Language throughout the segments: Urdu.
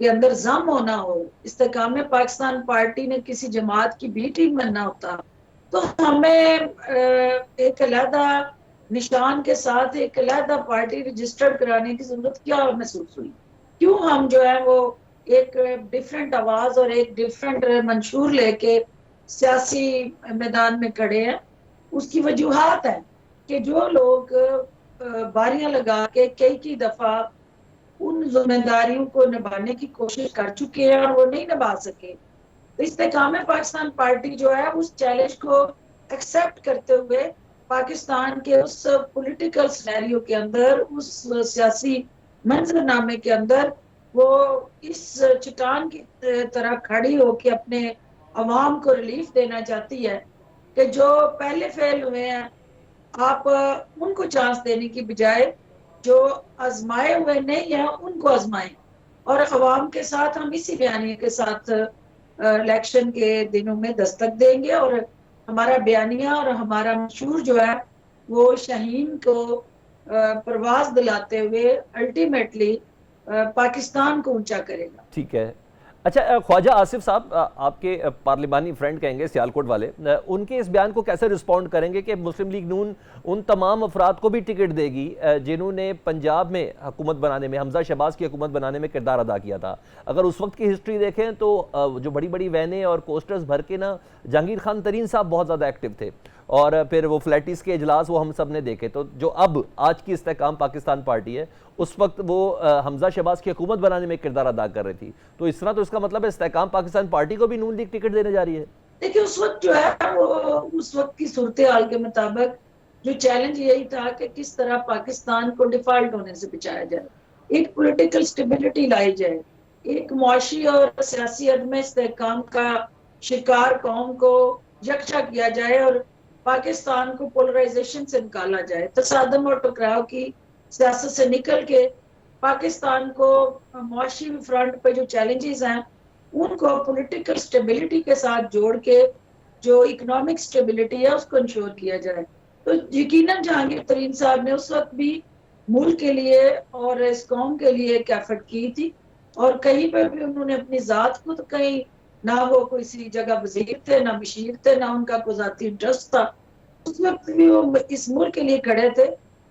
کے اندر ضم ہونا ہو، استحکام پاکستان پارٹی نے کسی جماعت کی بی ٹیم بننا ہوتا، تو ہمیں ایک علیحدہ نشان کے ساتھ ایک علیحدہ پارٹی رجسٹرڈ کرانے کی ضرورت کیا محسوس ہوئی؟ کیوں ہم جو ہے وہ ایک ڈیفرنٹ آواز اور ایک ڈیفرنٹ منشور لے کے سیاسی میدان میں کھڑے ہیں؟ اس کی وجوہات ہیں کہ جو لوگ باریاں لگا کے کئی دفعہ ان ذمہ داریوں کو نبھانے کی کوشش کر چکے ہیں اور وہ نہیں نبھا سکے، تو استحکام پاکستان پارٹی جو ہے اس چیلنج کو ایکسپٹ کرتے ہوئے پاکستان کے اس پولیٹیکل سینیریو کے اندر، اس سیاسی منظرنامے کے اندر وہ اس چٹان کی طرح کھڑی ہو کے اپنے عوام کو ریلیف دینا چاہتی ہے کہ جو پہلے فیل ہوئے ہیں آپ ان کو چانس دینے کی بجائے جو آزمائے ہوئے نہیں ہیں ان کو آزمائیں، اور عوام کے ساتھ ہم اسی بیانیے کے ساتھ الیکشن کے دنوں میں دستک دیں گے، اور ہمارا بیانیہ اور ہمارا منشور جو ہے وہ شاہین کو پرواز دلاتے ہوئے الٹیمیٹلی پاکستان کو اونچا کرے گا۔ ٹھیک ہے۔ اچھا خواجہ آصف صاحب، آپ کے پارلیمانی فرینڈ کہیں گے سیالکوٹ والے، ان کے اس بیان کو کیسے رسپونڈ کریں گے کہ مسلم لیگ نون ان تمام افراد کو بھی ٹکٹ دے گی جنہوں نے پنجاب میں حکومت بنانے میں، حمزہ شہباز کی حکومت بنانے میں کردار ادا کیا تھا؟ اگر اس وقت کی ہسٹری دیکھیں تو جو بڑی بڑی وینیں اور کوسٹرز بھر کے نا جہانگیر خان ترین صاحب بہت زیادہ ایکٹیو تھے، اور پھر وہ فلیٹیس کے اجلاس وہ ہم سب نے دیکھے، تو جو اب آج کی استحکام پاکستان پارٹی ہے اس وقت وہ حمزہ شہباز کی حکومت بنانے میں کردار ادا کر رہی تھی، تو اس طرح تو اس کا مطلب ہے استحکام پاکستان پارٹی کو بھی نون لیگ ٹکٹ دینے جا رہی ہے۔ دیکھیں اس وقت جو ہے وہ اس وقت کی صورتحال کے مطابق جو چیلنج یہی تھا کہ کس طرح پاکستان کو ڈیفالٹ ہونے سے بچایا جائے، ایک پولیٹیکل سٹیبلٹی لائی جائے، ایک معاشی اور سیاسی عدم استحکام کا شکار قوم کو یکجا کیا جائے اور پاکستان کو پولرائزیشن سے نکالا جائے، تصادم اور ٹکراؤ کی سیاست سے نکل کے پاکستان کو معاشی فرنٹ پہ جو چیلنجز ہیں ان کو پولیٹیکل سٹیبلٹی کے ساتھ جوڑ کے جو اکنامک سٹیبلٹی ہے اس کو انشور کیا جائے۔ تو یقیناً جہانگیر ترین صاحب نے اس وقت بھی ملک کے لیے اور اس قوم کے لیے ایک ایفرٹ کی تھی، اور کہیں پہ بھی انہوں نے اپنی ذات کو، تو کہیں نہ وہ کسی جگہ وزیر تھے نہ مشیر تھے نہ ان کا کوئی ذاتی انٹرسٹ تھا، اس وقت بھی وہ اس ملک کے لیے کھڑے تھے،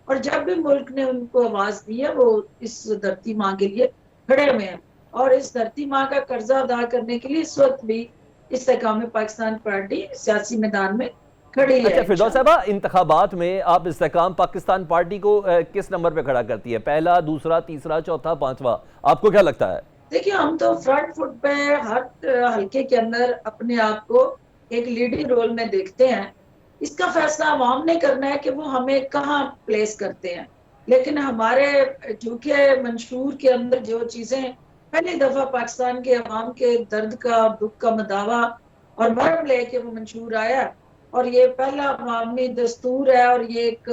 اور جب بھی ملک نے ان کو آواز دی ہے وہ اس دھرتی ماں کے لیے کھڑے ہوئے ہیں، اور اس دھرتی ماں کا قرضہ ادا کرنے کے لیے اس وقت بھی استحکام پاکستان پارٹی سیاسی میدان میں کھڑی ہے اچھا فردوس انشاءاللہ۔ صاحبہ، انتخابات میں آپ استحکام پاکستان پارٹی کو کس نمبر پہ کھڑا کرتی ہے؟ پہلا، دوسرا، تیسرا، چوتھا، پانچواں؟ آپ کو کیا لگتا ہے؟ دیکھیے ہم تو فرنٹ فٹ پہ ہر حلقے کے اندر اپنے آپ کو ایک لیڈنگ رول میں دیکھتے ہیں، اس کا فیصلہ عوام نے کرنا ہے کہ وہ ہمیں کہاں پلیس کرتے ہیں، لیکن ہمارے چونکہ منشور کے اندر جو چیزیں پہلی دفعہ پاکستان کے عوام کے درد کا، دکھ کا مداوع اور مرہم لے کے وہ منشور آیا، اور یہ پہلا عوامی دستور ہے، اور یہ ایک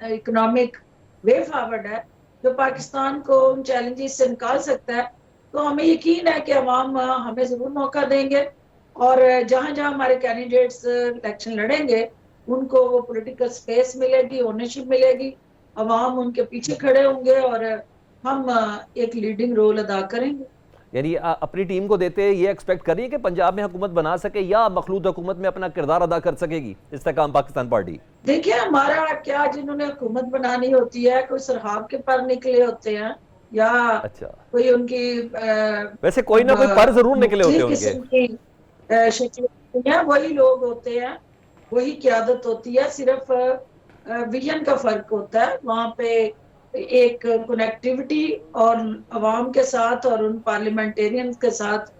اکنامک وے فارورڈ ہے جو پاکستان کو ان چیلنجز سے نکال سکتا ہے، تو ہمیں یقین ہے کہ عوام ہمیں ضرور موقع دیں گے، اور جہاں جہاں ہمارے کینڈیڈیٹس الیکشن لڑیں گے ان کو وہ پولیٹیکل سپیس ملے گی، اونرشپ ملے گی، عوام ان کے پیچھے کھڑے ہوں گے، اور ہم ایک لیڈنگ رول ادا کریں گے۔ یعنی اپنی ٹیم کو دیتے یہ ایکسپیکٹ کر رہی ہے کہ پنجاب میں حکومت بنا سکے یا مخلوط حکومت میں اپنا کردار ادا کر سکے گی استحکام پاکستان پارٹی؟ دیکھیں ہمارا کیا، جنہوں نے حکومت بنانی ہوتی ہے کوئی سرحاب کے پر نکلے ہوتے ہیں یا اچھا، کوئی ان کی ویسے کوئی نہ کوئی پر ضرور نکلے ہوتے مختلف ہیں ان کے۔ قسم کی شکلیں ہوتی ہیں، وہی لوگ ہوتے ہیں، وہی قیادت ہوتی ہے، صرف ویژن کا فرق ہوتا ہے، وہاں پہ ایک کنیکٹیوٹی اور عوام کے ساتھ اور ان پارلیمنٹیرین کے ساتھ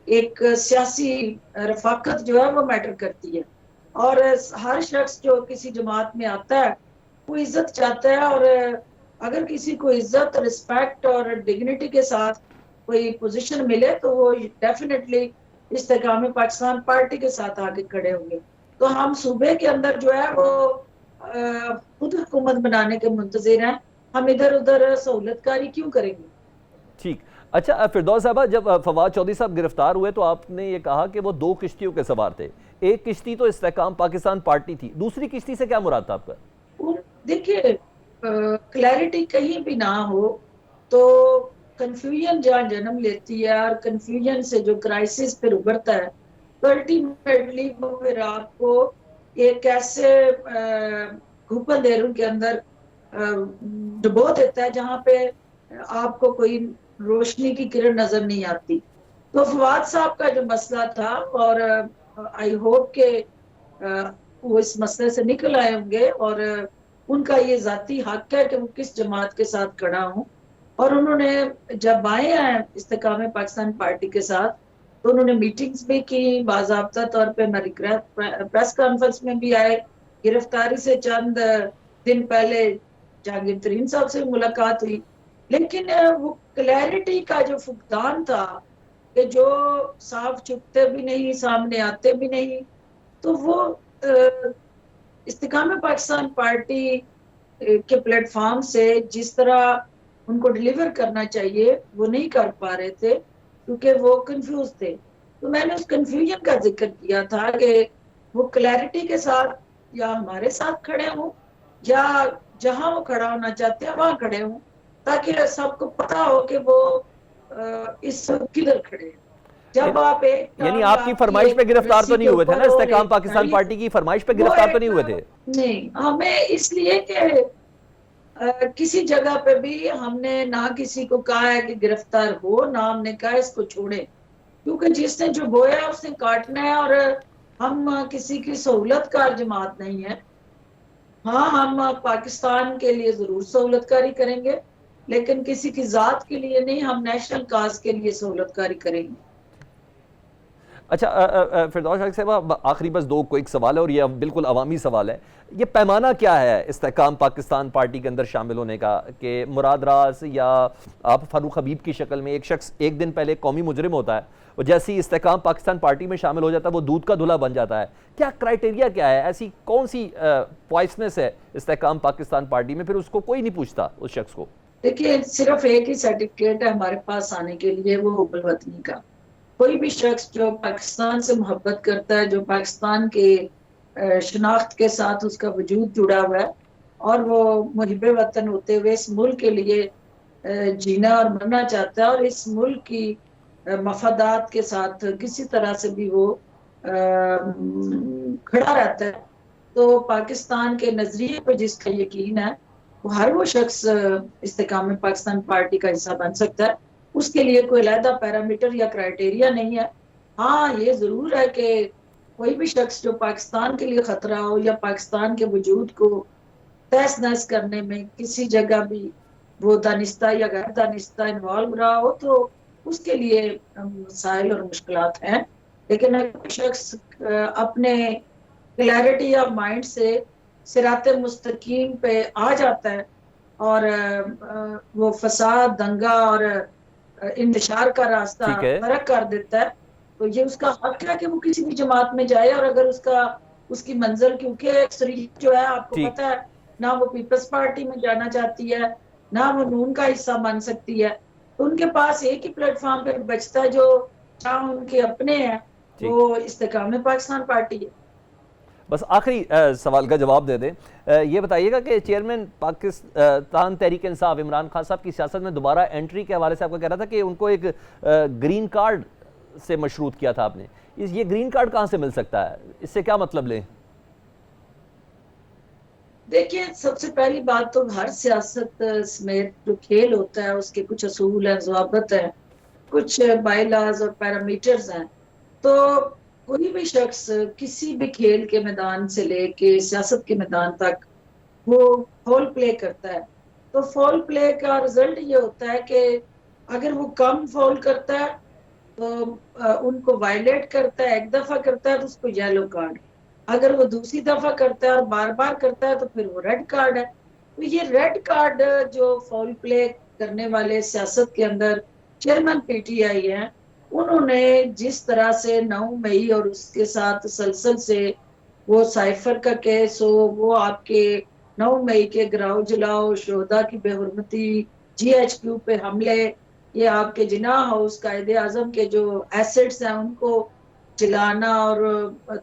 ایک سیاسی رفاقت جو ہے وہ میٹر کرتی ہے، اور ہر شخص جو کسی جماعت میں آتا ہے وہ عزت چاہتا ہے، اور اگر کسی کو عزت، رسپیکٹ اور ڈگنیٹی کے ساتھ کوئی پوزیشن ملے تو وہ ڈیفینیٹلی استحکام پاکستان پارٹی کے ساتھ آگے کھڑے ہوں گے، تو ہم صوبے کے اندر جو ہے وہ خود حکومت بنانے کے منتظر ہیں، ہم ادھر ادھر سہولت کاری کیوں کریں گے؟ ٹھیک۔ اچھا فردوس صاحبہ، جب فواد چودھری صاحب گرفتار ہوئے تو آپ نے یہ کہا کہ وہ دو کشتیوں کے سوار تھے، ایک کشتی تو استحکام پاکستان پارٹی تھی، دوسری کشتی سے کیا مراد تھا آپ کا؟ دیکھیے کلیئرٹی کہیں بھی نہ ہو تو کنفیوژن جہاں جنم لیتی ہے اور کنفیوژن سے جو کرائسس پھر ابھرتا ہے تو الٹیمیٹلی وہ پھر آپ کو ایک ایسے گھوپن اندھیروں کے اندر ڈبو دیتا ہے جہاں پہ آپ کو کوئی روشنی کی کرن نظر نہیں آتی. تو فواد صاحب کا جو مسئلہ تھا اور آئی ہوپ کہ وہ اس مسئلے سے نکل آئے ہوں گے اور ان کا یہ ذاتی حق ہے کہ وہ کس جماعت کے ساتھ کھڑا ہوں. اور انہوں نے جب آئے ہیں استحکام پاکستان پارٹی کے ساتھ تو انہوں نے میٹنگز بھی کی, باضابطہ طور پہ پریس کانفرنس میں بھی آئے. گرفتاری سے چند دن پہلے جہانگیر ترین صاحب سے ملاقات ہوئی. لیکن وہ کلیئرٹی کا جو فقدان تھا کہ جو صاف چھپتے بھی نہیں, سامنے آتے بھی نہیں, تو وہ استحکام پاکستان پارٹی کے پلیٹ فارم سے جس طرح ان کو ڈیلیور کرنا چاہیے وہ نہیں کر پا رہے تھے کیونکہ وہ کنفیوز تھے. تو میں نے اس کنفیوژن کا ذکر کیا تھا کہ وہ کلیئرٹی کے ساتھ یا ہمارے ساتھ کھڑے ہوں یا جہاں وہ کھڑا ہونا چاہتے ہیں وہاں کھڑے ہوں, تاکہ سب کو پتا ہو کہ وہ اس کدھر کھڑے ہیں. جب آپ یعنی آپ کی فرمائش پہ گرفتار تو نہیں ہوئے تھے نا, استحکام پاکستان پارٹی کی فرمائش پہ گرفتار تو نہیں ہوئے تھے؟ نہیں, ہمیں اس لیے کہ کسی جگہ پہ بھی ہم نے نہ کسی کو کہا ہے کہ گرفتار ہو, نہ ہم نے کہا اس کو چھوڑے, کیونکہ جس نے جو بویا اس نے کاٹنا ہے. اور ہم کسی کی سہولت کار جماعت نہیں ہے. ہاں, ہم پاکستان کے لیے ضرور سہولت کاری کریں گے لیکن کسی کی ذات کے لیے نہیں, ہم نیشنل کاز کے لیے سہولت کاری کریں گے. اچھا فردوس شاہ صاحب, آخری بس دو کوئک سوال ہے اور یہ بالکل عوامی سوال ہے. یہ پیمانہ کیا ہے استحکام پاکستان پارٹی کے اندر شامل ہونے کا, کہ مراد راز یا آپ فاروق حبیب کی شکل میں ایک شخص ایک دن پہلے قومی مجرم ہوتا ہے اور جیسے ہی استحکام پاکستان پارٹی میں شامل ہو جاتا ہے وہ دودھ کا دھلا بن جاتا ہے؟ کیا کرائٹیریا کیا ہے, ایسی کون سی پوائسنس ہے استحکام پاکستان پارٹی میں, پھر اس کو کوئی نہیں پوچھتا اس شخص کو؟ دیکھیے, صرف ایک ہی سرٹیفکیٹ ہے ہمارے پاس آنے کے لیے, وہ حب الوطنی کا. کوئی بھی شخص جو پاکستان سے محبت کرتا ہے, جو پاکستان کے شناخت کے ساتھ اس کا وجود جڑا ہوا ہے اور وہ محب وطن ہوتے ہوئے اس ملک کے لیے جینا اور مرنا چاہتا ہے اور اس ملک کی مفادات کے ساتھ کسی طرح سے بھی وہ کھڑا رہتا ہے, تو پاکستان کے نظریے پہ جس کا یقین ہے وہ ہر وہ شخص استحکام پاکستان پارٹی کا حصہ بن سکتا ہے. اس کے لیے کوئی علیحدہ پیرامیٹر یا کرائٹیریا نہیں ہے. ہاں, یہ ضرور ہے کہ کوئی بھی شخص جو پاکستان کے لیے خطرہ ہو یا پاکستان کے وجود کو تہس نہس کرنے میں کسی جگہ بھی وہ دانستہ یا غیر دانستہ انوالو رہا ہو تو اس کے لیے مسائل اور مشکلات ہیں. لیکن اگر شخص اپنے کلیئرٹی آف مائنڈ سے صراط مستقیم پہ آ جاتا ہے اور وہ فساد, دنگا اور انتشار کا راستہ فرق کر دیتا ہے, تو یہ اس کا حق ہے کہ وہ کسی بھی جماعت میں جائے. اور اگر اس کی منزل, کیونکہ اکثریت جو ہے آپ کو پتا ہے نہ وہ پیپلز پارٹی میں جانا چاہتی ہے نہ وہ نون کا حصہ بن سکتی ہے, تو ان کے پاس ایک ہی پلیٹ فارم پہ بچتا ہے جو چاہے ان کے اپنے ہیں, وہ استحکام پاکستان پارٹی ہے. بس آخری سوال کا جواب دے دیں, یہ بتائیے گا کہ چیئرمین پاکستان تحریک انصاف عمران خان صاحب کی سیاست میں دوبارہ انٹری کے حوالے سے آپ کو کہہ رہا تھا کہ ان کو ایک گرین کارڈ سے مشروط کیا تھا آپ نے, یہ گرین کارڈ کہاں سے مل سکتا ہے, اس سے کیا مطلب لیں؟ دیکھیے, سب سے پہلی بات تو ہر سیاست سمیت جو کھیل ہوتا ہے اس کے کچھ اصول ہیں, ضوابط ہیں, کچھ بائی لاز اور پیرامیٹرز ہیں. تو کوئی بھی شخص کسی بھی کھیل کے میدان سے لے کے سیاست کے میدان تک وہ فول پلے کرتا ہے. تو فول پلے کا رزلٹ یہ ہوتا ہے کہ اگر وہ کم فول کرتا ہے تو ان کو وائلیٹ کرتا ہے, ایک دفعہ کرتا ہے تو اس کو یلو کارڈ, اگر وہ دوسری دفعہ کرتا ہے اور بار بار کرتا ہے تو پھر وہ ریڈ کارڈ ہے. تو یہ ریڈ کارڈ جو فول پلے کرنے والے سیاست کے اندر چیئرمین پی ٹی آئی ہیں, انہوں نے جس طرح سے 9 مئی اور اس کے ساتھ تسلسل سے وہ سائفر کا کیس ہو, وہ آپ کے 9 مئی کے گراؤ جلاؤ, شہداء کی بے حرمتی, جی ایچ کیو پہ حملے, یہ آپ کے جناح ہاؤس قائد اعظم کے جو ایسٹس ہیں ان کو جلانا اور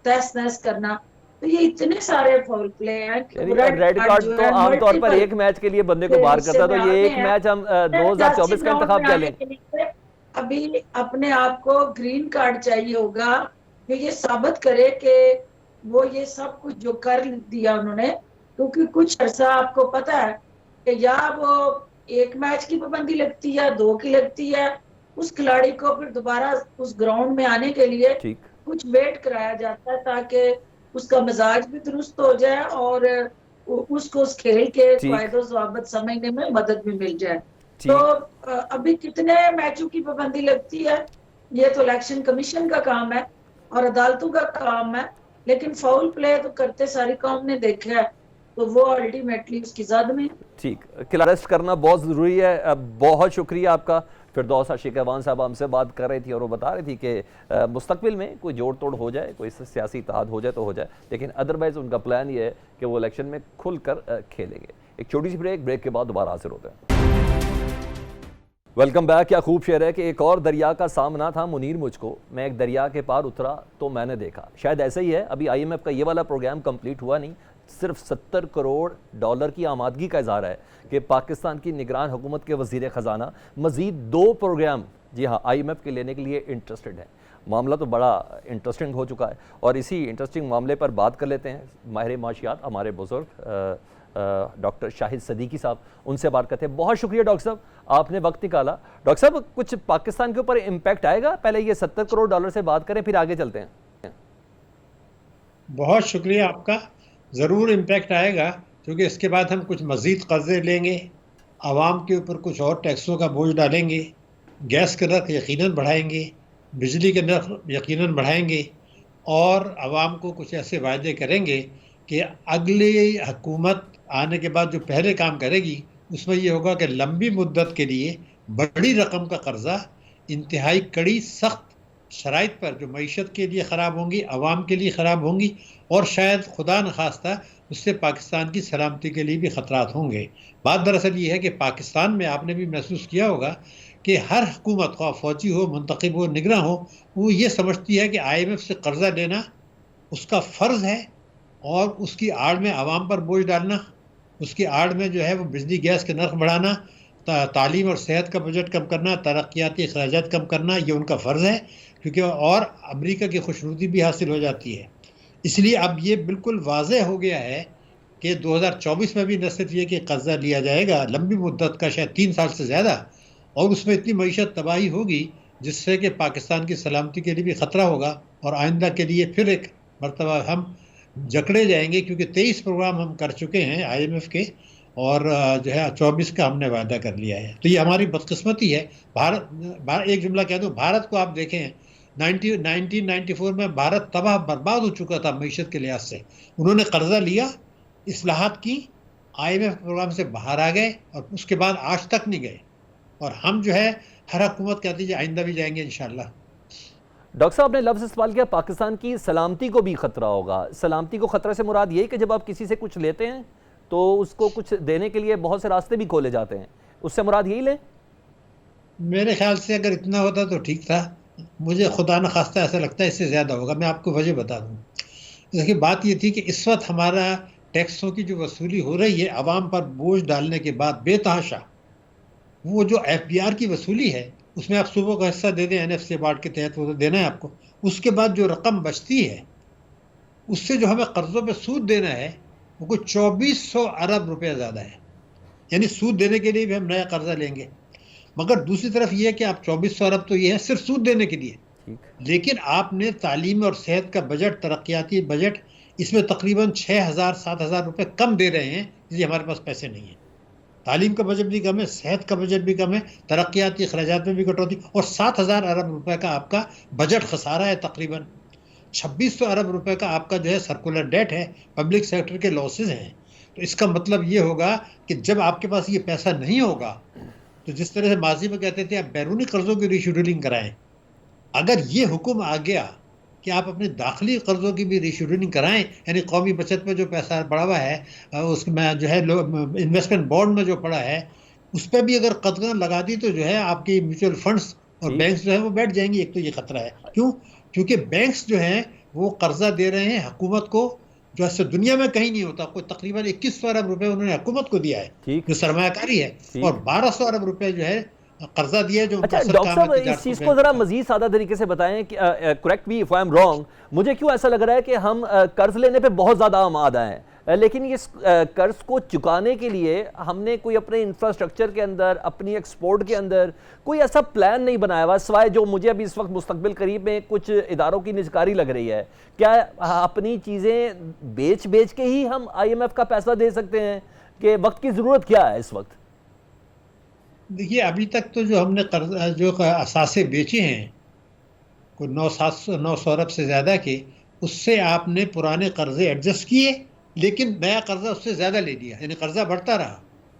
تہس نہس کرنا, تو یہ اتنے سارے فاؤل پلے ہیں کہ یعنی ریڈ ریڈ کارڈ کارڈ جو تو ہے عام طور پر ملٹیپل ایک میچ کے لیے بندے کو باہر حصے کرتا ہے، میں تو یہ آتے ایک ہیں. میچ ہم جرسی 2024 کا گراؤنڈ انتخاب میں کیا آنے لیں؟ کے لیے ابھی اپنے آپ کو گرین کارڈ چاہیے ہوگا کہ یہ ثابت کرے کہ وہ یہ سب کچھ جو کر دیا انہوں نے. کیونکہ کچھ عرصہ آپ کو پتا ہے کہ یا وہ ایک میچ کی پابندی لگتی ہے، 2 کی لگتی ہے، اس کھلاڑی کو پھر دوبارہ اس گراؤنڈ میں آنے کے لیے ٹھیک کچھ ویٹ کرایا جاتا ہے تاکہ اس کا مزاج بھی درست ہو جائے اور اس کو اس کھیل کے ٹھیک قواعد و ضوابط سمجھنے میں مدد بھی مل جائے. تو ٹھیک ابھی کتنے میچوں کی پابندی لگتی ہے یہ تو الیکشن کمیشن کا کام ہے اور عدالتوں کا کام ہے، لیکن فاؤل پلے تو کرتے ساری قوم نے دیکھا ہے، تو وہ الٹیمیٹلی اس کی زد میں ہے. ٹھیک، کلیئرسٹ کرنا بہت ضروری ہے. بہت شکریہ آپ کا. فردوس عاشق اعوان صاحب ہم سے بات کر رہی تھی اور وہ بتا رہی تھی کہ مستقبل میں کوئی جوڑ توڑ ہو جائے، کوئی سیاسی اتحاد ہو جائے تو ہو جائے، لیکن ادروائز ان کا پلان یہ ہے کہ وہ الیکشن میں کھل کر کھیلیں گے. ایک چھوٹی سی بریک کے بعد دوبارہ حاضر ہوتے ہیں. Welcome back. کیا خوب شعر ہے کہ ایک اور دریا کا سامنا تھا منیر مجھ کو، میں ایک دریا کے پار اترا تو میں نے دیکھا. شاید ایسا ہی ہے. ابھی IMF کا یہ والا پروگرام کمپلیٹ ہوا نہیں، صرف $70 کروڑ کی آمادگی کا اظہار ہے کہ پاکستان کی نگران حکومت کے وزیر خزانہ مزید 2 پروگرام جی ہاں IMF کے لینے کے لیے انٹرسٹڈ ہیں. معاملہ تو بڑا انٹرسٹنگ ہو چکا ہے اور اسی انٹرسٹنگ معاملے پر بات کر لیتے ہیں. ماہر معاشیات ہمارے بزرگ ڈاکٹر شاہد صدیقی صاحب، ان سے بات کرتے ہیں. بہت شکریہ ڈاکٹر صاحب، آپ نے وقت نکالا. ڈاکٹر صاحب کچھ پاکستان کے اوپر امپیکٹ آئے گا؟ پہلے یہ $70 کروڑ سے بات کریں پھر آگے چلتے ہیں. بہت شکریہ آپ کا. ضرور امپیکٹ آئے گا کیونکہ اس کے بعد ہم کچھ مزید قرضے لیں گے، عوام کے اوپر کچھ اور ٹیکسوں کا بوجھ ڈالیں گے، گیس کے نرخ یقیناً بڑھائیں گے، بجلی کے نرخ یقیناً بڑھائیں گے، اور عوام کو کچھ ایسے وعدے کریں گے کہ اگلی حکومت آنے کے بعد جو پہلے کام کرے گی اس میں یہ ہوگا کہ لمبی مدت کے لیے بڑی رقم کا قرضہ انتہائی کڑی سخت شرائط پر جو معیشت کے لیے خراب ہوں گی، عوام کے لیے خراب ہوں گی، اور شاید خدا نخواستہ اس سے پاکستان کی سلامتی کے لیے بھی خطرات ہوں گے. بات دراصل یہ ہے کہ پاکستان میں آپ نے بھی محسوس کیا ہوگا کہ ہر حکومت، خواہ فوجی ہو، منتخب ہو، نگراں ہو، وہ یہ سمجھتی ہے کہ IMF سے قرضہ لینا اس کا فرض ہے اور اس کی آڑ میں عوام پر بوجھ ڈالنا، اس کی آڑ میں جو ہے وہ بجلی گیس کے نرخ بڑھانا، تعلیم اور صحت کا بجٹ کم کرنا، ترقیاتی اخراجات کم کرنا، یہ ان کا فرض ہے کیونکہ اور امریکہ کی خوشنودی بھی حاصل ہو جاتی ہے. اس لیے اب یہ بالکل واضح ہو گیا ہے کہ 2024 میں بھی نہ صرف یہ کہ قرضہ لیا جائے گا لمبی مدت کا، شاید 3 سال سے زیادہ، اور اس میں اتنی معیشت تباہی ہوگی جس سے کہ پاکستان کی سلامتی کے لیے بھی خطرہ ہوگا، اور آئندہ کے لیے پھر ایک مرتبہ ہم جکڑے جائیں گے کیونکہ 23 پروگرام ہم کر چکے ہیں IMF کے، اور جو ہے 24 کا ہم نے وعدہ کر لیا ہے. تو یہ ہماری بدقسمتی ہے. ایک جملہ کہہ دوں، بھارت کو آپ دیکھیں 1994 میں بھارت تباہ برباد ہو چکا تھا معیشت کے لحاظ سے. انہوں نے قرضہ لیا، اصلاحات کی، IMF پروگرام سے باہر آ گئے اور اس کے بعد آج تک نہیں گئے. اور ہم جو ہے ہر حکومت کہتی ہے آئندہ بھی جائیں گے انشاءاللہ. ڈاکٹر صاحب نے لفظ استعمال کیا پاکستان کی سلامتی کو بھی خطرہ ہوگا. سلامتی کو خطرہ سے مراد یہ کہ جب آپ کسی سے کچھ لیتے ہیں تو اس کو کچھ دینے کے لیے بہت سے راستے بھی کھولے جاتے ہیں، اس سے مراد یہی لیں؟ میرے خیال سے اگر اتنا ہوتا تو ٹھیک تھا. مجھے خدا نخواستہ ایسا لگتا ہے اس سے زیادہ ہوگا. میں آپ کو وجہ بتا دوں. دیکھیے بات یہ تھی کہ اس وقت ہمارا ٹیکسوں کی جو وصولی ہو رہی ہے عوام پر بوجھ ڈالنے کے بعد بے تحاشا، وہ جو FBR کی وصولی ہے اس میں آپ صوبوں کا حصہ دے دیں NFC بارڈ کے تحت، وہ تو دینا ہے آپ کو. اس کے بعد جو رقم بچتی ہے اس سے جو ہمیں قرضوں پہ سود دینا ہے وہ کوئی 2400 ارب روپے زیادہ ہے. یعنی سود دینے کے لیے بھی ہم نیا قرضہ لیں گے. مگر دوسری طرف یہ ہے کہ آپ 2400 ارب تو یہ ہے صرف سود دینے کے لیے، لیکن آپ نے تعلیم اور صحت کا بجٹ، ترقیاتی بجٹ، اس میں تقریباً 6000-7000 روپے کم دے رہے ہیں، اس لیے ہمارے پاس پیسے نہیں ہیں. تعلیم کا بجٹ بھی کم ہے، صحت کا بجٹ بھی کم ہے، ترقیاتی اخراجات میں بھی کٹوتی، اور 7000 ارب روپے کا آپ کا بجٹ خسارہ ہے. تقریباً 2600 ارب روپے کا آپ کا جو ہے سرکولر ڈیٹ ہے، پبلک سیکٹر کے لاسز ہیں. تو اس کا مطلب یہ ہوگا کہ جب آپ کے پاس یہ پیسہ نہیں ہوگا تو جس طرح سے ماضی میں کہتے تھے آپ بیرونی قرضوں کی ریشیڈولنگ کرائیں، اگر یہ حکم آ گیا کہ آپ اپنے داخلی قرضوں کی بھی ریشیڈولنگ کرائیں، یعنی قومی بچت میں جو پیسہ پڑا ہوا ہے، اس میں جو ہے انویسٹمنٹ بانڈ میں جو پڑا ہے، اس پہ بھی اگر قدغن لگا دی تو جو ہے آپ کی میوچل فنڈز اور بینکس جو ہے وہ بیٹھ جائیں گی. ایک تو یہ خطرہ ہے. کیوں؟ کیونکہ بینکس جو ہیں وہ قرضہ دے رہے ہیں حکومت کو جو ایسے دنیا میں کہیں نہیں ہوتا. کوئی تقریباً 2100 ارب روپے انہوں نے حکومت کو دیا ہے ٹھیک جو سرمایہ کاری ہے, ٹھیک. اور 1200 ارب روپے جو ہے قرضہ دیا ہے جو اچھا اصل ڈاکٹر کام صاحب ہے اس تجارت چیز کو کو ذرا بینک. مزید سادہ طریقے سے بتائیں کہ correct me if I am wrong, مجھے کیوں ایسا لگ رہا ہے کہ ہم قرض لینے پہ بہت زیادہ آمادہ ہیں, لیکن اس قرض کو چکانے کے لیے ہم نے کوئی اپنے انفراسٹرکچر کے اندر, اپنی ایکسپورٹ کے اندر کوئی ایسا پلان نہیں بنایا ہوا, سوائے جو مجھے ابھی اس وقت مستقبل قریب میں کچھ اداروں کی نجکاری لگ رہی ہے. کیا اپنی چیزیں بیچ کے ہی ہم آئی ایم ایف کا پیسہ دے سکتے ہیں, کہ وقت کی ضرورت کیا ہے اس وقت؟ دیکھیے ابھی تک تو جو ہم نے جو اثاثے بیچے ہیں کوئی 900 ارب سے زیادہ کے, اس سے آپ نے پرانے قرضے ایڈجسٹ کیے لیکن نیا قرضہ اس سے زیادہ لے لیا, یعنی قرضہ بڑھتا رہا.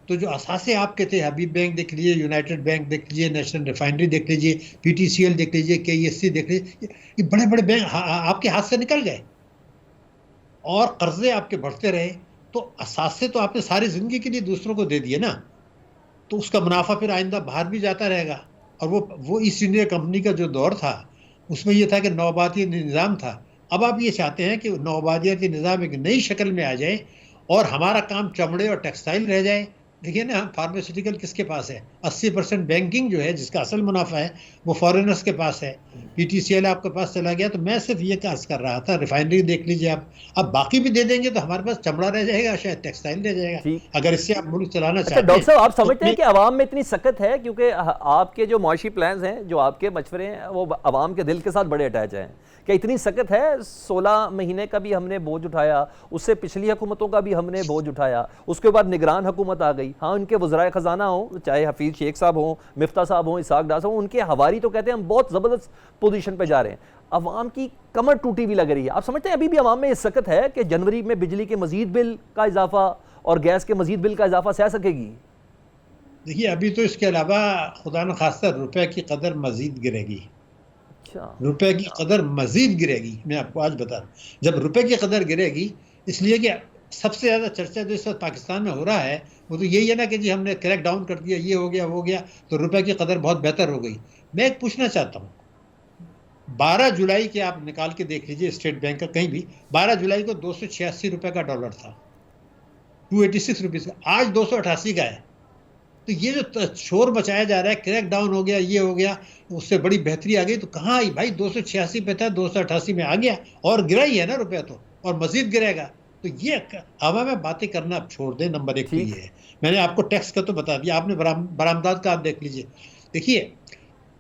تو جو اثاثے آپ کے تھے, حبیب بینک دیکھ لیجیے, یونائٹڈ بینک دیکھ لیجیے, نیشنل ریفائنری دیکھ لیجیے, پی ٹی سی ایل دیکھ لیجیے, کے ای ایس سی دیکھ لیجیے, یہ بڑے بڑے بینک آپ کے ہاتھ سے نکل گئے اور قرضے آپ کے بڑھتے رہے. تو اثاثے تو آپ نے ساری زندگی کے لیے دوسروں کو دے دیے نا, تو اس کا منافع پھر آئندہ باہر بھی جاتا رہے گا. اور وہ ایسٹ انڈیا کمپنی کا جو دور تھا اس میں یہ تھا کہ نوآبادیاتی نظام تھا. اب آپ یہ چاہتے ہیں کہ نوآبادیاتی نظام ایک نئی شکل میں آ جائے اور ہمارا کام چمڑے اور ٹیکسٹائل رہ جائے. دیکھیے نا, فارماسیوٹیکل کس کے پاس ہے؟ 80% بینکنگ جو ہے جس کا اصل منافع ہے وہ فارینرز کے پاس ہے. پی ٹی سی ایل آپ کے پاس چلا گیا. تو میں صرف یہ عرض کر رہا تھا, ریفائنری دیکھ لیجیے آپ, اب باقی بھی دے دیں گے تو ہمارے پاس چمڑا رہ جائے گا, شاید ٹیکسٹائل رہ جائے گا, ٹھیک. اگر اس سے آپ ملک چلانا اچھا چاہتے ڈاکٹر صاحب, آپ تو سمجھتے ہیں کہ عوام میں اتنی سکت ہے, کیونکہ آپ کے جو معاشی پلانز ہیں, جو آپ کے مشورے ہیں, وہ عوام کے دل کے ساتھ بڑے اٹیچ ہیں, کیا اتنی سکت ہے؟ 16 مہینے کا بھی ہم نے بوجھ اٹھایا, اس سے پچھلی حکومتوں کا بھی ہم نے بوجھ اٹھایا, اس کے بعد نگران حکومت آ گئی. ہاں ان کے وزرائے خزانہ ہوں, چاہے حفیظ شیخ صاحب ہوں, مفتاح صاحب ہوں, اسحاق ڈار صاحب ہوں, ان کے حواری تو کہتے ہیں ہم بہت زبردست پوزیشن پہ جا رہے ہیں. عوام کی کمر ٹوٹی ہوئی لگ رہی ہے. آپ سمجھتے ہیں ابھی بھی عوام میں یہ سکت ہے کہ جنوری میں بجلی کے مزید بل کا اضافہ اور گیس کے مزید بل کا اضافہ سہ سکے گی؟ دیکھیے ابھی تو اس کے علاوہ خدا نخواستہ روپے کی قدر مزید گرے گی. اچھا, روپے کی قدر مزید گرے گی. میں آپ کو آج بتا رہا ہوں, جب روپے کی قدر گرے گی, اس لیے کہ سب سے زیادہ چرچا جو اس وقت پاکستان میں ہو رہا ہے وہ تو یہی ہے نا کہ جی ہم نے کریک ڈاؤن کر دیا, یہ ہو گیا وہ گیا, تو روپے کی قدر بہت بہتر ہو گئی. میں ایک پوچھنا چاہتا ہوں, 12 جولائی کے آپ نکال کے دیکھ لیجئے اسٹیٹ بینک کا کہیں بھی, 12 جولائی کو 286 روپے کا ڈالر تھا, 286 روپیز کا, آج 288 کا ہے. تو یہ جو شور مچایا جا رہا ہے کریک ڈاؤن ہو گیا, یہ ہو گیا, اس سے بڑی بہتری آ گئی, تو کہاں آئی بھائی؟ 286 پہ تھا, 288 میں آ گیا, اور گرا ہی ہے نا روپیہ تو, اور مزید گرے گا. تو یہ ہوا میں باتیں کرنا آپ چھوڑ دیں. نمبر 1 تو ٹھیک. یہ ہے. میں نے آپ کو ٹیکس کا تو بتا دیا, آپ نے برآمدات کا آپ دیکھ لیجئے. دیکھیے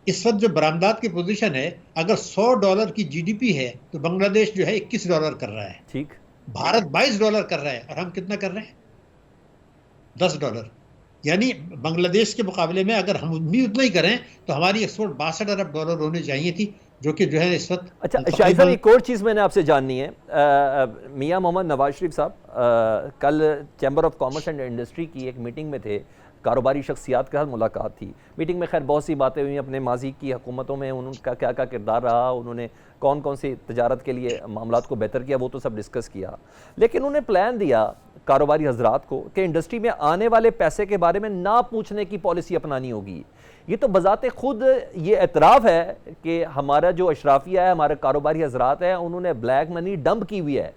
اس وقت جو برآمدات کی پوزیشن ہے, اگر $100 کی جی ڈی پی ہے تو بنگلہ دیش جو ہے $21 کر رہا ہے, ٹھیک, بھارت $22 کر رہا ہے, اور ہم کتنا کر رہے ہیں؟ $10. یعنی بنگلہ دیش کے مقابلے میں اگر ہم بھی اتنا ہی کریں تو ہماری ایکسپورٹ $62 ارب ہونی چاہیے تھی, جو کہ جو ہے اس وقت. اچھا شاہد صاحب, ایک اور چیز میں نے آپ سے جاننی ہے. میاں محمد نواز شریف صاحب کل chamber of commerce and industry کی ایک میٹنگ میں تھے, کاروباری شخصیات کے ساتھ ملاقات تھی. میٹنگ میں خیر بہت سی باتیں ہوئیں, اپنے ماضی کی حکومتوں میں ان کا کیا کیا کردار رہا, انہوں نے کون کون سی تجارت کے لیے معاملات کو بہتر کیا, وہ تو سب ڈسکس کیا. لیکن انہوں نے پلان دیا کاروباری حضرات کو کہ انڈسٹری میں آنے والے پیسے کے بارے میں نہ پوچھنے کی پالیسی اپنانی ہوگی. یہ تو بذات خود یہ اعتراف ہے کہ ہمارا جو اشرافیہ ہے, ہمارے کاروباری حضرات ہیں, انہوں نے بلیک منی ڈمپ کی ہوئی ہے,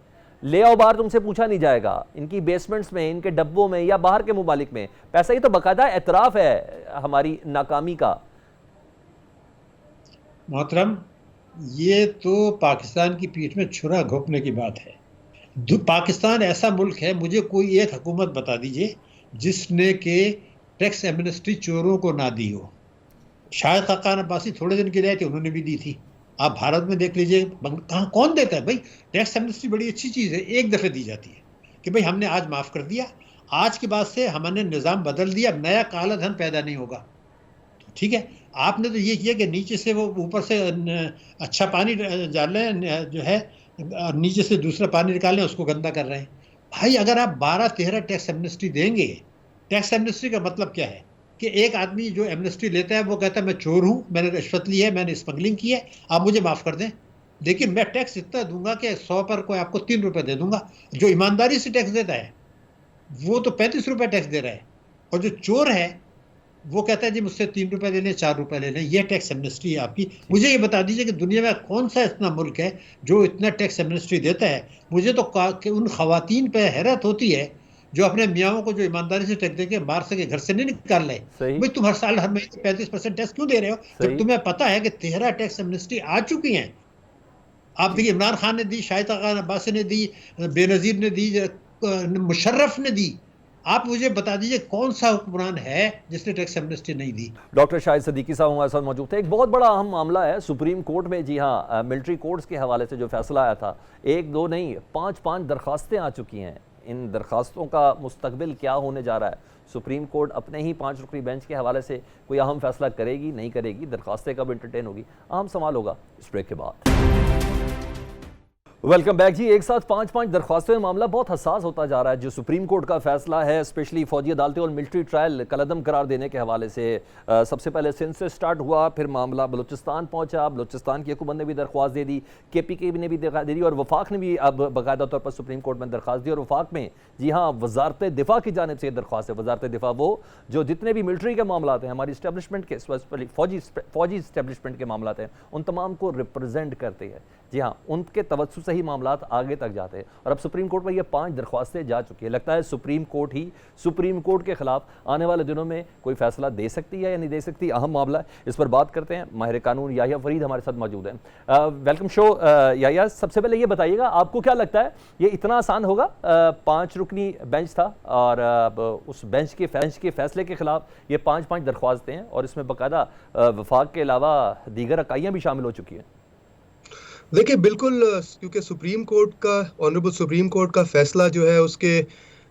لے آؤ باہر, تم سے پوچھا نہیں جائے گا. ان کی بیسمنٹس میں, ان کے ڈبوں میں, یا باہر کے ممالک میں پیسہ. یہ تو باقاعدہ اعتراف ہے ہماری ناکامی کا. محترم, یہ تو پاکستان کی پیٹھ میں چھرا گھونپنے کی بات ہے. پاکستان ایسا ملک ہے, مجھے کوئی ایک حکومت بتا دیجئے جس نے کہ ٹیکس ایمنسٹی چوروں کو نہ دی ہو. شاہد خاقان عباسی تھوڑے دن کے لیے تھے, انہوں نے بھی دی تھی. آپ بھارت میں دیکھ لیجئے, کہاں کون دیتا ہے بھائی؟ ٹیکس ایمنسٹی بڑی اچھی چیز ہے, ایک دفعہ دی جاتی ہے کہ بھائی ہم نے آج معاف کر دیا, آج کے بعد سے ہم نے نظام بدل دیا, نیا کالا دھن پیدا نہیں ہوگا. ٹھیک ہے, آپ نے تو یہ کیا کہ نیچے سے وہ اوپر سے اچھا پانی ڈالیں جو ہے, نیچے سے دوسرا پانی نکالیں, اس کو گندا کر رہے ہیں. بھائی اگر آپ 12-13 ٹیکس ایمنسٹی دیں گے, ٹیکس ایمنسٹی کا مطلب کیا ہے کہ ایک آدمی جو ایمنسٹی لیتا ہے وہ کہتا ہے میں چور ہوں, میں نے رشوت لی ہے, میں نے اسمگلنگ کی ہے, آپ مجھے معاف کر دیں, لیکن میں ٹیکس اتنا دوں گا کہ 100 پر کوئی آپ کو 3 روپے دے دوں گا. جو ایمانداری سے ٹیکس دیتا ہے وہ تو 35 روپے ٹیکس دے رہا ہے, اور جو چور ہے وہ کہتا ہے جی مجھ سے 3 روپے لے لیں 4 روپے لے لیں, یہ ٹیکس ایمنسٹی ہے آپ کی. مجھے یہ بتا دیجیے کہ دنیا میں کون سا اتنا ملک ہے جو اتنا ٹیکس ایمنسٹی دیتا ہے. مجھے تو ان خواتین پہ حیرت ہوتی ہے جو اپنے میاں کو جو ایمانداری سے ٹیکس دے کے باہر سے گھر سے نہیں نکال لے. بھائی تم ہر سال ہر مہینے 35% ٹیکس کیوں دے رہے ہو جب تمہیں پتا ہے کہ 13 ٹیکس ایمنسٹی آ چکی ہیں. آپ دیکھیے عمران خان نے دی, شاہد خان عباسی نے دی, بے نظیر نے دی, مشرف نے دی. آپ مجھے بتا دیجئے کون سا حکمران ہے جس نے ٹیکس ایمنسٹی نہیں دی. ڈاکٹر شاہد صدیقی صاحب ہمارے ساتھ موجود تھے. ایک بہت بڑا اہم معاملہ ہے سپریم کورٹ میں, جی ہاں, ملٹری کورٹس کے حوالے سے جو فیصلہ آیا تھا, 1 2 نہیں 5 درخواستیں آ چکی ہیں. ان درخواستوں کا مستقبل کیا ہونے جا رہا ہے؟ سپریم کورٹ اپنے ہی 5 رکنی بینچ کے حوالے سے کوئی اہم فیصلہ کرے گی, نہیں کرے گی؟ درخواستیں کب انٹرٹین ہوگی؟ اہم سوال ہوگا اس بریک کے بعد. ویلکم بیک جی. ایک ساتھ 5 درخواستوں میں معاملہ بہت حساس ہوتا جا رہا ہے. جو سپریم کورٹ کا فیصلہ ہے اسپیشلی فوجی عدالتیں اور ملٹری ٹرائل کالعدم قرار دینے کے حوالے سے, سب سے پہلے سندھ سے سٹارٹ ہوا, پھر معاملہ بلوچستان پہنچا, بلوچستان کی حکومت نے بھی درخواست دے دی, کے پی کے نے بھی دے دی, اور وفاق نے بھی اب باقاعدہ طور پر سپریم کورٹ میں درخواست دی. اور وفاق میں جی ہاں وزارت دفاع کی جانب سے یہ درخواست ہے. وزارت دفاع وہ جو جتنے بھی ملٹری کے معاملات ہیں, ہماری اسٹیبلشمنٹ کے فوجی اسٹیبلشمنٹ کے معاملات ہیں, ان تمام کو ریپرزینٹ کرتے ہیں. جی ہاں, ان کے توسط سے ہی معاملات آگے تک جاتے ہیں. اور اب سپریم کورٹ میں یہ 5 درخواستیں جا چکی ہیں. لگتا ہے سپریم کورٹ کے خلاف آنے والے دنوں میں کوئی فیصلہ دے سکتی ہے یا نہیں دے سکتی, اہم معاملہ ہے. اس پر بات کرتے ہیں. ماہر قانون یحییٰ فرید ہمارے ساتھ موجود ہیں. ویلکم شو یحییٰ. سب سے پہلے یہ بتائیے گا, آپ کو کیا لگتا ہے یہ اتنا آسان ہوگا؟ 5 رکنی بینچ تھا اور اس بینچ کے فیصلے کے خلاف یہ 5 درخواستیں ہیں, اور اس میں باقاعدہ وفاق کے علاوہ دیگر اکائیاں بھی شامل ہو چکی ہیں. دیکھیں بالکل, کیونکہ سپریم کورٹ کا آنریبل سپریم کورٹ کا فیصلہ جو ہے اس کے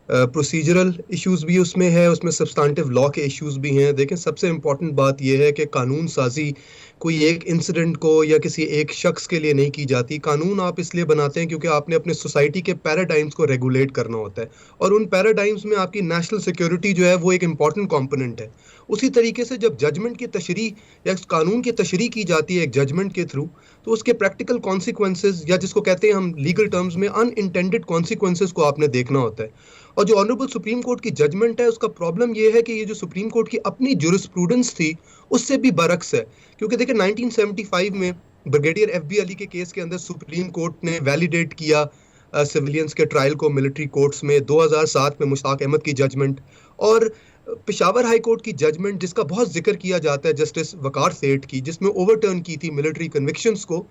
پروسیجرل ایشوز بھی اس میں ہے, اس میں سبسٹانٹیو لا کے ایشوز بھی ہیں. دیکھیں سب سے امپورٹنٹ بات یہ ہے کہ قانون سازی کوئی ایک انسیڈنٹ کو یا کسی ایک شخص کے لیے نہیں کی جاتی. قانون آپ اس لیے بناتے ہیں کیونکہ آپ نے اپنے سوسائٹی کے پیراڈائمز کو ریگولیٹ کرنا ہوتا ہے, اور ان پیراڈائمز میں آپ کی نیشنل سیکیورٹی جو ہے وہ ایک امپورٹنٹ کمپوننٹ ہے. اسی طریقے سے جب ججمنٹ کی تشریح یا قانون کی تشریح کی جاتی ہے ایک ججمنٹ کے تھرو, تو اس کے پریکٹیکل کانسیکوینسز یا جس کو کہتے ہیں ہم لیگل ٹرمز میں ان انٹینڈڈ کانسیکوینسز کو آپ نے دیکھنا ہوتا ہے. اور جو آنریبل سپریم کورٹ کی ججمنٹ ہے اس کا پرابلم یہ ہے کہ یہ جو سپریم کورٹ کی اپنی جورسپروڈنس تھی اس سے بھی برعکس ہے. کیونکہ دیکھیں 1975 میں بریگیڈیئر ایف بی علی کے کیس کے اندر سپریم کورٹ نے ویلیڈیٹ کیا سویلینز کے ٹرائل کو ملٹری کورٹس میں. 2007 میں مشتاق احمد کی ججمنٹ, اور پشاور ہائی کورٹ کی ججمنٹ جس کا بہت ذکر کیا جاتا ہے جسٹس وقار سیٹھ کی, جس میں اوور ٹرن کی تھی ملٹری کنوکشنز کو.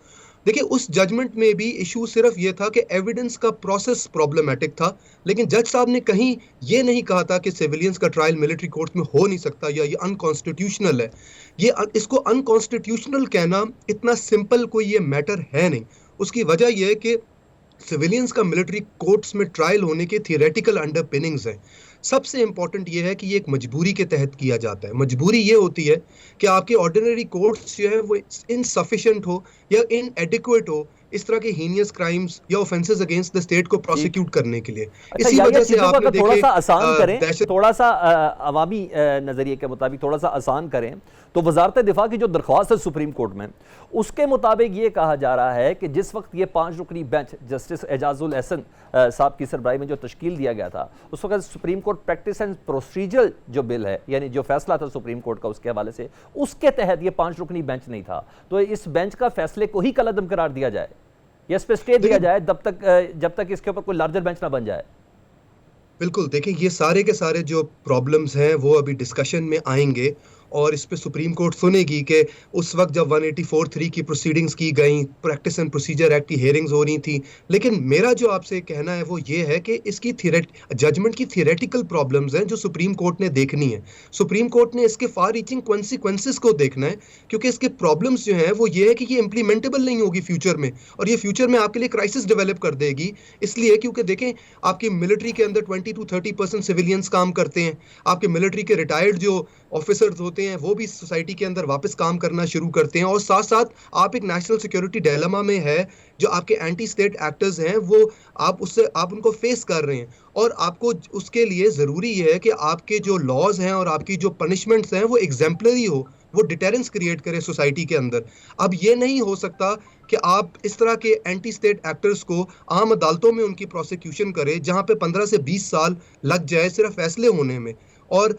دیکھیں اس ججمنٹ میں بھی ایشو صرف یہ تھا کہ ایویڈنس کا پروسیس پرابلمیٹک تھا, لیکن جج صاحب نے کہیں یہ نہیں کہا تھا کہ سیویلینز کا ٹرائل ملٹری کورٹ میں ہو نہیں سکتا یا یہ انکانسٹیٹیوشنل ہے. اس کو انکانسٹیٹیوشنل کہنا اتنا سمپل کوئی یہ میٹر ہے نہیں. اس کی وجہ یہ ہے کہ سویلینز کا ملٹری کورٹس میں ٹرائل ہونے کے تھیوریٹیکل انڈر پننگز ہیں. سب سے امپورٹنٹ یہ ہے کہ یہ ایک مجبوری کے تحت کیا جاتا ہے. مجبوری یہ ہوتی ہے کہ آپ کے آرڈینری کورٹس جو ہے وہ انسفیشینٹ ہو یا ان ایڈیکویٹ ہو اس طرح کے ہینیس کرائمز یا اوفینسز اگینسٹ دی اسٹیٹ کو پروسیکیوٹ کرنے کے لیے. اسی وجہ سے آپ نے تھوڑا سا آسان کریں, تھوڑا سا عوامی نظریے کے مطابق تھوڑا سا آسان کریں تو وزارت دفاع کی جو درخواست ہے سپریم کورٹ میں, اس کے مطابق یہ کہا جا رہا ہے کہ جس وقت یہ 5 رکنی بینچ جسٹس اعجاز الحسن صاحب کی سربراہی میں جو تشکیل دیا گیا تھا, اس وقت supreme court practice and procedure جو بل ہے, یعنی جو فیصلہ تھا سپریم کورٹ کا اس کے حوالے سے, اس کے تحت یہ 5 رکنی بینچ نہیں تھا. تو اس بینچ کا فیصلے کو ہی کالعدم قرار دیا جائے یا اس پہ اسٹے دیا جائے جب تک اس کے اوپر کوئی لارجر بینچ نہ بن جائے. بالکل, دیکھیں یہ سارے کے سارے جو پرابلمز ہیں وہ ابھی ڈسکشن میں آئیں گے, اور اس پہ سپریم کورٹ سنے گی کہ اس وقت جب 184(3) کی پروسیڈنگز کی گئیں, پریکٹس اینڈ پروسیجر ایکٹ کی ہیئرنگز ہو رہی تھیں. لیکن میرا جو آپ سے کہنا ہے وہ یہ ہے کہ اس کی ججمنٹ کی تھیوریٹیکل پرابلمز ہیں جو سپریم کورٹ نے دیکھنی ہے. سپریم کورٹ نے اس کے فار ریچنگ کانسیکوینسز کو دیکھنا ہے, کیونکہ اس کے پرابلمز جو ہیں وہ یہ ہے کہ یہ امپلیمنٹیبل نہیں ہوگی فیوچر میں, اور یہ فیوچر میں آپ کے لیے کرائسس ڈیولپ کر دے گی. اس لیے کیونکہ دیکھیں آپ کی ملٹری کے اندر 20 to 30% سویلینز کام کرتے ہیں, آپ کے ملٹری کے ریٹائرڈ جو آفیسرز ہوتے ہیں وہ بھی سوسائٹی کے اندر واپس کام کرنا شروع کرتے ہیں, اور ساتھ ساتھ آپ ایک نیشنل سیکیورٹی ڈائلما میں ہے. جو آپ کے اینٹی اسٹیٹ ایکٹرز ہیں وہ آپ ان کو فیس کر رہے ہیں, اور آپ کو اس کے لیے ضروری ہے کہ آپ کے جو لاز ہیں اور آپ کی جو پنشمنٹس ہیں وہ ایگزمپلری ہو, وہ ڈیٹرنس کریٹ کرے سوسائٹی کے اندر. اب یہ نہیں ہو سکتا کہ آپ اس طرح کے اینٹی اسٹیٹ ایکٹرز کو عام عدالتوں میں ان کی پروسیکیوشن کرے جہاں پہ 15 سے 20 سال لگ جائے صرف فیصلے ہونے میں. اور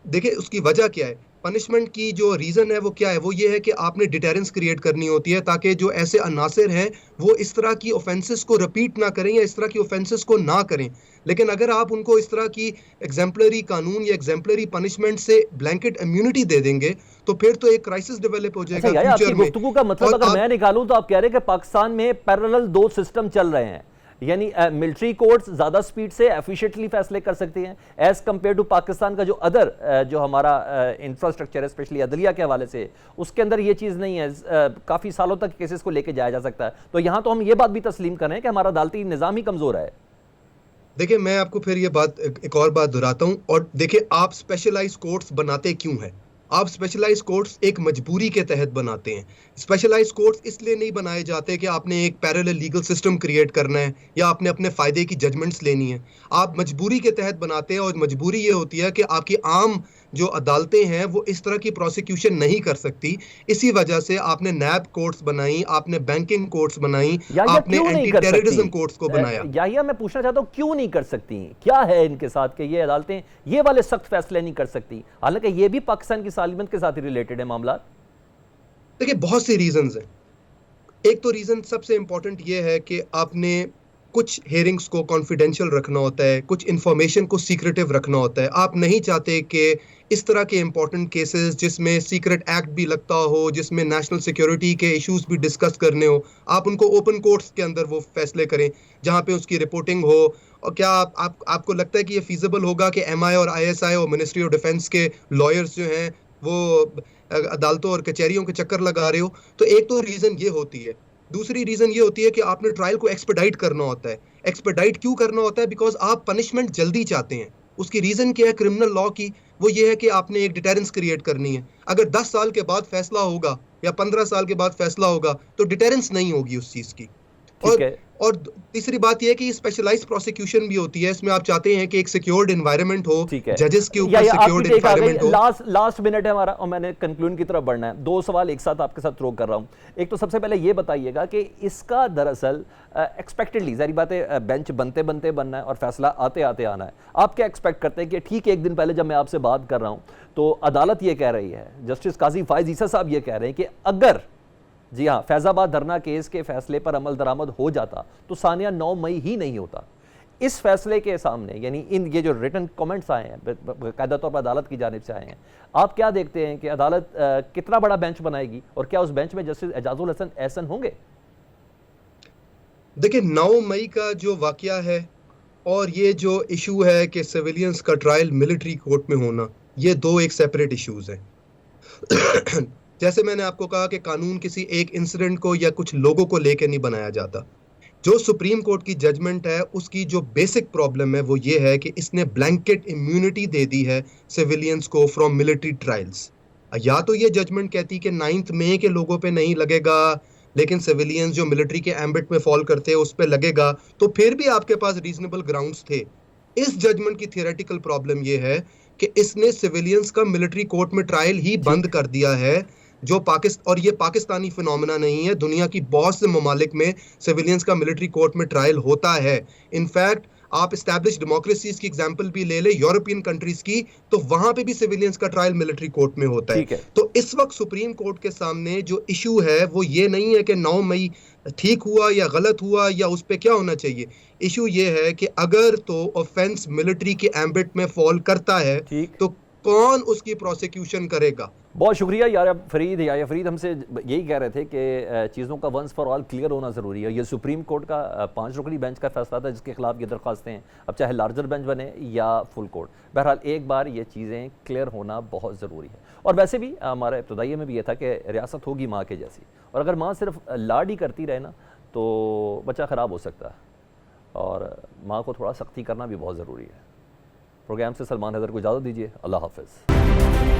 دیکھیں اس کی وجہ کیا ہے, پنشمنٹ کی جو ریزن ہے وہ کیا ہے؟ وہ یہ ہے کہ آپ نے ڈیٹرنس کریٹ کرنی ہوتی ہے تاکہ جو ایسے عناصر ہیں وہ اس طرح کی اوفینسز کو رپیٹ نہ کریں یا اس طرح کی اوفینسز کو نہ کریں. لیکن اگر آپ ان کو اس طرح کی ایگزمپلری قانون یا ایگزمپلری پنشمنٹ سے بلینکٹ امیونٹی دے دیں گے تو پھر تو ایک کرائسس ڈیولپ ہو جائے گا اچھا، آپ کی فیوچر میں. گفتگو کا مطلب اگر میں نکالوں تو آپ کہہ رہے ہیں کہ پاکستان میں پیرلل دو سسٹم چل رہے ہیں، یعنی ملٹری کورٹس زیادہ سپیڈ سے ایفیشینٹلی فیصلے کر سکتے ہیں ایز کمپیئر ٹو پاکستان کا جو ادر جو ہمارا انفراسٹرکچر ہے اسپیشلی عدلیہ کے حوالے سے، اس کے اندر یہ چیز نہیں ہے، کافی سالوں تک کیسز کو لے کے جایا جا سکتا ہے. تو یہاں تو ہم یہ بات بھی تسلیم کریں کہ ہمارا عدالتی نظام ہی کمزور ہے. دیکھیں میں آپ کو پھر یہ بات ایک اور بات دہراتا ہوں. اور دیکھیں آپ اسپیشلائز کورٹس بناتے کیوں ہیں؟ آپ اسپیشلائز کورٹس ایک مجبوری کے تحت بناتے ہیں. اسپیشلائز کورٹس اس لیے نہیں بنائے جاتے کہ آپ نے ایک پیرلل لیگل سسٹم کریٹ کرنا ہے یا آپ نے اپنے فائدے کی ججمنٹس لینی ہے. آپ مجبوری کے تحت بناتے ہیں اور مجبوری یہ ہوتی ہے کہ آپ کی عام جو عدالتیں ہیں وہ اس طرح کی پروسیکیوشن نہیں کر سکتی. اسی وجہ سے آپ نے نیب کورٹس بنائی، آپ نے بینکنگ کورٹس بنائی، آپ نے اینٹی ٹیررزم کورٹس کو بنایا. یا میں پوچھنا چاہتا ہوں کیوں نہیں کر سکتی؟ کیا ہے ان کے ساتھ کہ یہ عدالتیں یہ والے سخت فیصلے نہیں کر سکتی، حالانکہ یہ بھی پاکستان کی سالمیت کے ساتھ ہی ریلیٹڈ ہے معاملات؟ دیکھیں بہت سی ریزنز ہیں. ایک تو ریزن سب سے امپورٹنٹ یہ ہے کہ آپ نے کچھ ہیئرنگز کو کانفیڈینشیل رکھنا ہوتا ہے، کچھ انفارمیشن کو سیکریٹیو رکھنا ہوتا ہے. آپ نہیں چاہتے کہ اس طرح کے امپورٹنٹ کیسز جس میں سیکرٹ ایکٹ بھی لگتا ہو، جس میں نیشنل سیکیورٹی کے ایشوز بھی ڈسکس کرنے ہو، آپ ان کو اوپن کورٹس کے اندر وہ فیصلے کریں جہاں پہ اس کی رپورٹنگ ہو. اور کیا آپ کو لگتا ہے کہ یہ فیزیبل ہوگا کہ ایم آئی اور آئی ایس آئی اور منسٹری آف ڈیفنس کے لائرز جو ہیں وہ عدالتوں اور کچہریوں کے چکر لگا رہے ہو؟ تو ایک تو ریزن یہ ہوتی ہے. دوسری ریزن یہ ہوتی ہے کہ آپ نے ٹرائل کو ایکسپیڈائٹ کرنا ہوتا ہے. ایکسپیڈائٹ کیوں کرنا ہوتا ہے؟ بیکاز آپ پنشمنٹ جلدی چاہتے ہیں. اس کی ریزن کیا ہے کرمنل لا کی؟ وہ یہ ہے کہ آپ نے ایک ڈیٹرنس کریٹ کرنی ہے. اگر 10 سال کے بعد فیصلہ ہوگا یا 15 سال کے بعد فیصلہ ہوگا تو ڈیٹرنس نہیں ہوگی اس چیز کی. اور تیسری بات یہ ہے کہ یہ اسپیشلائز پروسیکیوشن بھی ہوتی ہے. اس میں آپ چاہتے ہیں کہ ایک سیکیورڈ انوائرمنٹ ہو، ججز کے اوپر سیکیورڈ انوائرمنٹ ہو. لاسٹ منٹ ہے ہمارا اور میں نے کنکلوژن کی طرف بڑھنا ہے. 2 سوال ایک ساتھ آپ کے ساتھ تھرو کر رہا ہوں. ایک تو سب سے پہلے یہ بتائیے گا کہ اس کا دراصل ایکسپیکٹڈلی ظاہری بات ہے بینچ بنتے بنتے بننا ہے اور فیصلہ آتے آتے آنا ہے. آپ کیا ایکسپیکٹ کرتے ہیں کہ ٹھیک ایک دن پہلے جب میں آپ سے بات کر رہا ہوں تو عدالت یہ کہہ رہی ہے، جسٹس قاضی فائز عیسیٰ صاحب یہ کہہ رہے ہیں کہ اگر جی ہاں فیض آباد دھرنا کیس کے فیصلے پر عمل درآمد ہو جاتا تو ثانیہ 9 مئی ہی نہیں ہوتا. اس فیصلے کے سامنے یعنی یہ جو ریٹن کمنٹس آئے ہیں باقاعدہ طور پر عدالت کی جانب سے آئے ہیں، آپ کیا دیکھتے ہیں کہ عدالت کتنا بڑا بینچ بنائے گی اور کیا اس بینچ میں جسٹس اعجاز الحسن احسن ہوں گے؟ دیکھیں 9 مئی کا جو واقعہ ہے اور یہ جو ایشو ہے کہ سیویلینز کا ٹرائل ملٹری کورٹ میں ہونا، یہ دو ایک سیپریٹ ایشوز ہیں. جیسے میں نے آپ کو کہا کہ قانون کسی ایک انسیڈنٹ کو یا کچھ لوگوں کو لے کے نہیں بنایا جاتا. جو سپریم کورٹ کی ججمنٹ ہے اس کی جو بیسک پرابلم ہے وہ یہ ہے کہ اس نے بلینکٹ امیونٹی دے دی ہے سیویلینز کو فرام ملٹری ٹرائلز. یا تو یہ ججمنٹ کہتی کہ 9 مئی کے لوگوں پہ نہیں لگے گا لیکن سیویلینز جو ملٹری کے ایمبٹ میں فال کرتے ہیں اس پہ لگے گا، تو پھر بھی آپ کے پاس ریزنیبل گراؤنڈز تھے. اس ججمنٹ کی تھیوریٹیکل پرابلم یہ ہے کہ اس نے سیویلینز کا ملٹری کورٹ میں ٹرائل ہی بند کر دیا ہے. جو اور یہ پاکستانی فینومینا نہیں ہے، دنیا کی بہت سے ممالک میں سیویلینز کا ملٹری کورٹ میں ٹرائل ہوتا ہے. انفیکٹ آپ اسٹیبلش ڈیموکریسیز کی ایگزامپل بھی لے لیں، یورپین کنٹریز کی، تو وہاں پہ بھی سیویلینز کا ٹرائل ملٹری کورٹ میں ہوتا ہے. تو اس وقت سپریم کورٹ کے سامنے جو ایشو ہے وہ یہ نہیں ہے کہ 9 مئی ٹھیک ہوا یا غلط ہوا یا اس پہ کیا ہونا چاہیے. ایشو یہ ہے کہ اگر تو آفینس ملٹری کے ایمبٹ میں فال کرتا ہے تو کون اس کی پروسیکیوشن کرے گا. بہت شکریہ یار فرید. فرید ہم سے یہی کہہ رہے تھے کہ چیزوں کا ونس فار آل کلیئر ہونا ضروری ہے. یہ سپریم کورٹ کا 5 رکنی بینچ کا فیصلہ تھا جس کے خلاف یہ درخواستیں ہیں، اب چاہے لارجر بینچ بنے یا فل کورٹ. بہرحال ایک بار یہ چیزیں کلیئر ہونا بہت ضروری ہے. اور ویسے بھی ہمارے ابتدائیے میں بھی یہ تھا کہ ریاست ہوگی ماں کے جیسی، اور اگر ماں صرف لاڈ ہی کرتی رہے نا تو بچہ خراب ہو سکتا ہے، اور ماں کو تھوڑا سختی کرنا بھی بہت ضروری ہے. پروگرام سے سلمان حیدر کو اجازت دیجیے. اللہ حافظ.